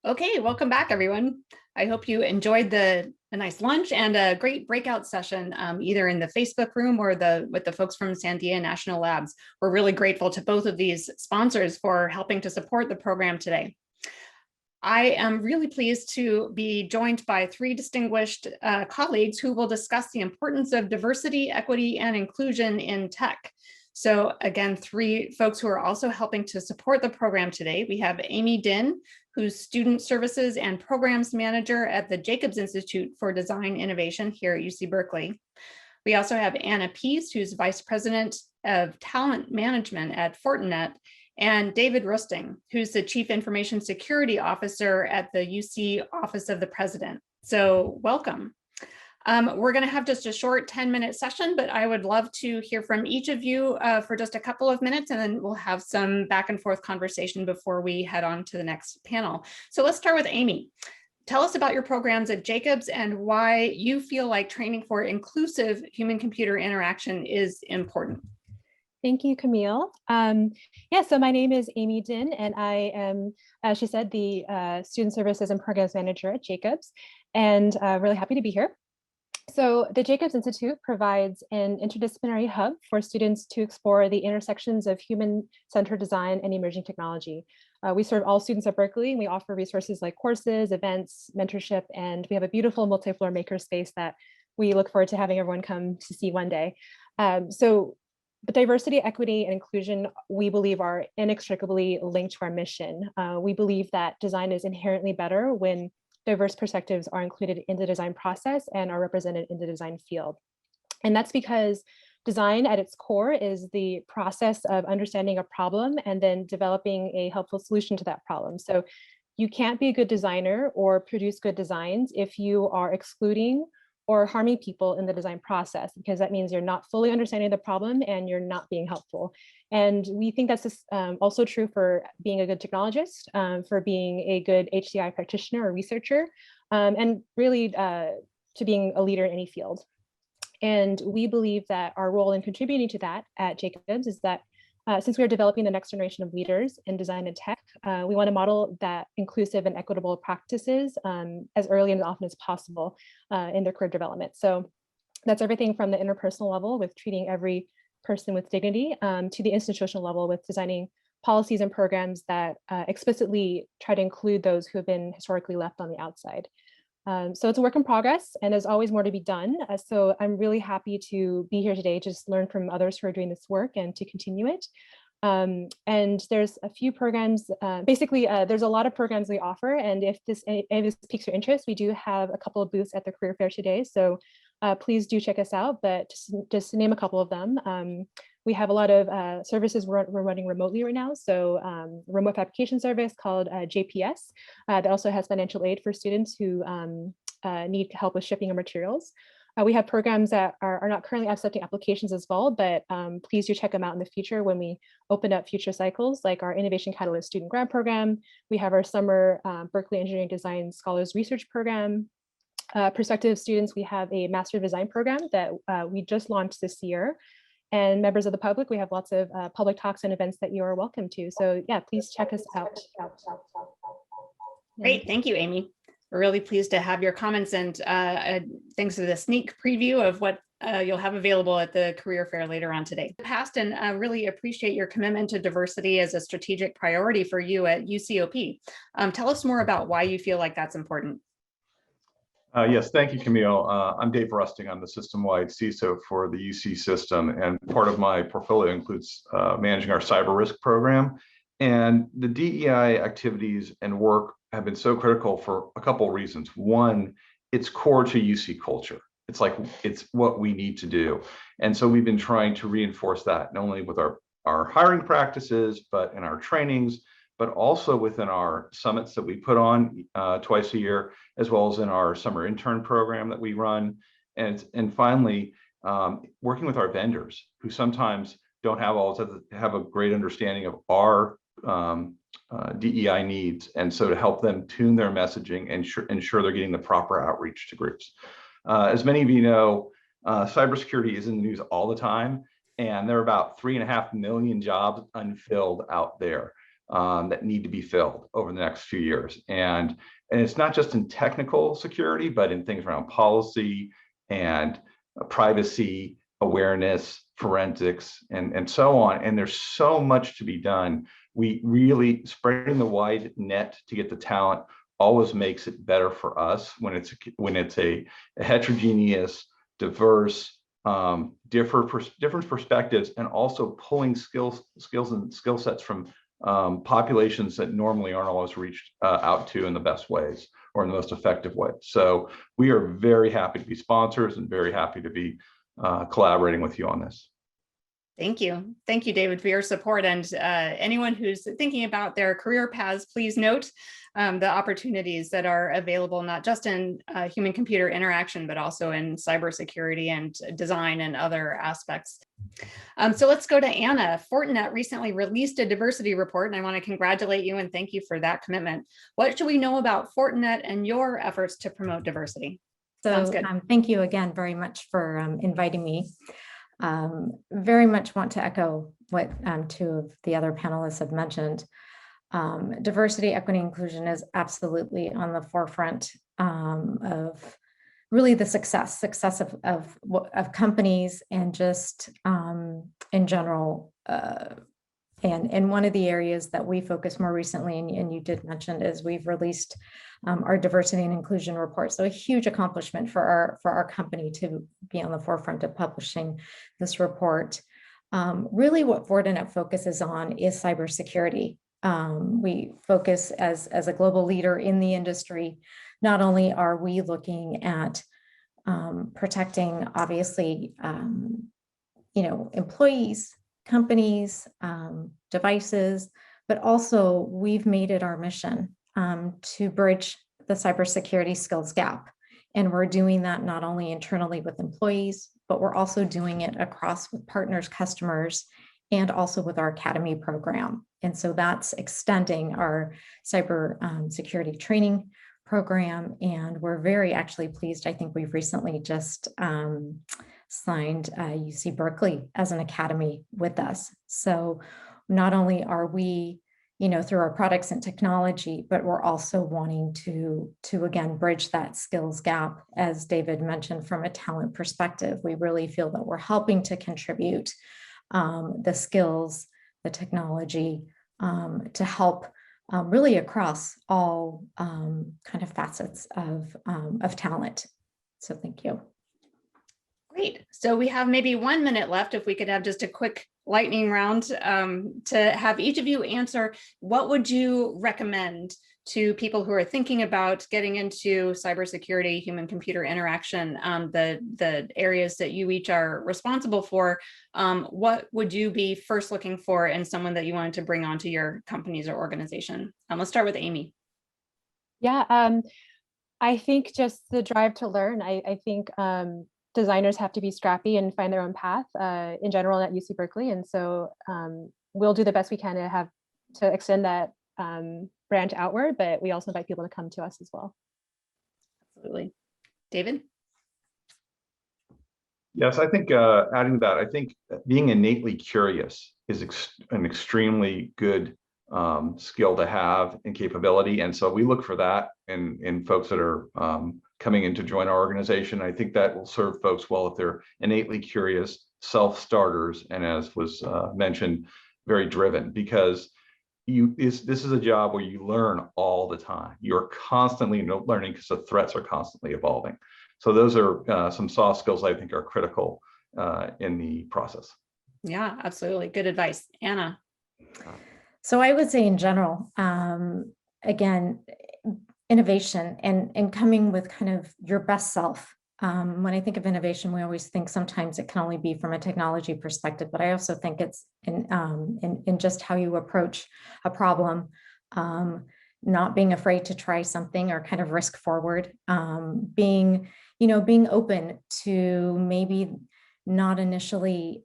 Okay, welcome back, everyone. I hope you enjoyed a nice lunch and a great breakout session, either in the Facebook room or with the folks from Sandia National Labs. We're really grateful to both of these sponsors for helping to support the program today. I am really pleased to be joined by three distinguished colleagues who will discuss the importance of diversity, equity, and inclusion in tech. So again, three folks who are also helping to support the program today. We have Amy Dinh, who's Student Services and Programs Manager at the Jacobs Institute for Design Innovation here at UC Berkeley. We also have Anna Pease, who's Vice President of Talent Management at Fortinet, and David Rusting, who's the Chief Information Security Officer at the UC Office of the President. So welcome. We're going to have just a short 10-minute session, but I would love to hear from each of you for just a couple of minutes, and then we'll have some back and forth conversation before we head on to the next panel. So let's start with Amy. Tell us about your programs at Jacobs and why you feel like training for inclusive human-computer interaction is important. Thank you, Camille. So my name is Amy Dinh, and I am, as she said, the Student Services and Programs Manager at Jacobs, and really happy to be here. So the Jacobs Institute provides an interdisciplinary hub for students to explore the intersections of human-centered design and emerging technology. We serve all students at Berkeley, and we offer resources like courses, events, mentorship, and we have a beautiful multi-floor makerspace that we look forward to having everyone come to see one day. But diversity, equity, and inclusion, we believe, are inextricably linked to our mission. We believe that design is inherently better when diverse perspectives are included in the design process and are represented in the design field. And that's because design at its core is the process of understanding a problem and then developing a helpful solution to that problem. So you can't be a good designer or produce good designs if you are excluding or harming people in the design process, because that means you're not fully understanding the problem and you're not being helpful. And we think that's also true for being a good technologist, for being a good HDI practitioner or researcher, and really to being a leader in any field. And we believe that our role in contributing to that at Jacobs is that since we are developing the next generation of leaders in design and tech, we want to model that inclusive and equitable practices as early and as often as possible in their career development. So that's everything from the interpersonal level with treating every person with dignity to the institutional level with designing policies and programs that explicitly try to include those who have been historically left on the outside. So it's a work in progress, and there's always more to be done. So I'm really happy to be here today, just learn from others who are doing this work and to continue it. And there's a few programs, there's a lot of programs we offer. And if this piques your interest, we do have a couple of booths at the career fair today. So please do check us out, but just to name a couple of them. We have a lot of services we're running remotely right now. So remote application service called JPS that also has financial aid for students who need help with shipping of materials. We have programs that are not currently accepting applications as well, but please do check them out in the future when we open up future cycles, like our Innovation Catalyst Student Grant Program. We have our summer Berkeley Engineering Design Scholars Research Program. Prospective students, we have a Master of Design program that we just launched this year. And members of the public, we have lots of public talks and events that you are welcome to. So yeah, please check us out. Great, thank you, Amy. We're really pleased to have your comments, and thanks for the sneak preview of what you'll have available at the career fair later on today. Past, and really appreciate your commitment to diversity as a strategic priority for you at UCOP. Tell us more about why you feel like that's important. Yes, thank you, Camille. I'm Dave Rusting. I'm the system-wide CISO for the UC system, and part of my portfolio includes managing our cyber risk program. And the DEI activities and work have been so critical for a couple of reasons. One, it's core to UC culture. It's what we need to do. And so we've been trying to reinforce that, not only with our hiring practices, but in our trainings, but also within our summits that we put on twice a year, as well as in our summer intern program that we run. And finally, working with our vendors who sometimes don't have a great understanding of our DEI needs. And so to help them tune their messaging and ensure they're getting the proper outreach to groups. As many of you know, cybersecurity is in the news all the time, and there are about 3.5 million jobs unfilled out there. that need to be filled over the next few years. And it's not just in technical security, but in things around policy and privacy, awareness, forensics, and so on. And there's so much to be done. We really, spreading the wide net to get the talent always makes it better for us when it's a heterogeneous, diverse, different perspectives, and also pulling skills and skill sets from populations that normally aren't always reached out to in the best ways or in the most effective way. So we are very happy to be sponsors and very happy to be collaborating with you on this. Thank you. Thank you, David, for your support. And anyone who's thinking about their career paths, please note the opportunities that are available, not just in human-computer interaction, but also in cybersecurity and design and other aspects. So let's go to Anna. Fortinet recently released a diversity report, and I want to congratulate you and thank you for that commitment. What should we know about Fortinet and your efforts to promote diversity? So thank you again very much for inviting me. Very much want to echo what two of the other panelists have mentioned. Diversity, equity, inclusion is absolutely on the forefront of really the success of companies and just in general. And one of the areas that we focus more recently, and you did mention, is we've released our diversity and inclusion report. So a huge accomplishment for our company to be on the forefront of publishing this report. Really what Fortinet focuses on is cybersecurity. We focus as a global leader in the industry. Not only are we looking at protecting, obviously, employees, companies, devices, but also we've made it our mission to bridge the cybersecurity skills gap. And we're doing that not only internally with employees, but we're also doing it across with partners, customers, and also with our academy program. And so that's extending our cyber security training program. And we're very actually pleased. I think we've recently just signed UC Berkeley as an academy with us. So not only are we, through our products and technology, but we're also wanting to again, bridge that skills gap, as David mentioned, from a talent perspective. We really feel that we're helping to contribute the skills, the technology to help really across all kind of facets of talent. So thank you. Great. So we have maybe 1 minute left. If we could have just a quick lightning round to have each of you answer, what would you recommend to people who are thinking about getting into cybersecurity, human-computer interaction, the areas that you each are responsible for? What would you be first looking for in someone that you wanted to bring onto your companies or organization? Let's start with Amy. Yeah, I think just the drive to learn. I think designers have to be scrappy and find their own path in general at UC Berkeley. And so we'll do the best we can to extend that branch outward, but we also invite people to come to us as well. Absolutely. David? Yes, I think adding to that, I think being innately curious is an extremely good skill to have and capability. And so we look for that in folks that are coming in to join our organization. I think that will serve folks well if they're innately curious, self-starters, and as was mentioned, very driven, because this is a job where you learn all the time. You're constantly learning because the threats are constantly evolving. So those are some soft skills I think are critical in the process. Yeah, absolutely. Good advice. Anna? So I would say in general, again, innovation and coming with kind of your best self. When I think of innovation, we always think sometimes it can only be from a technology perspective, but I also think it's in just how you approach a problem, not being afraid to try something or kind of risk forward, being open to maybe not initially,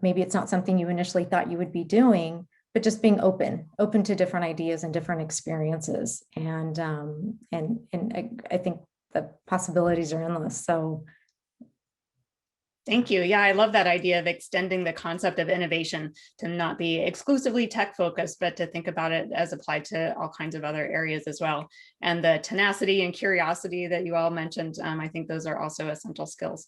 maybe it's not something you initially thought you would be doing, but just being open to different ideas and different experiences. And I think the possibilities are endless. So Thank you. Yeah, I love that idea of extending the concept of innovation to not be exclusively tech focused, but to think about it as applied to all kinds of other areas as well. And the tenacity and curiosity that you all mentioned, I think those are also essential skills.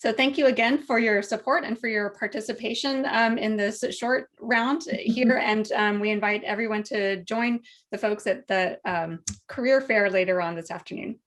So thank you again for your support and for your participation in this short round here. And we invite everyone to join the folks at the career fair later on this afternoon.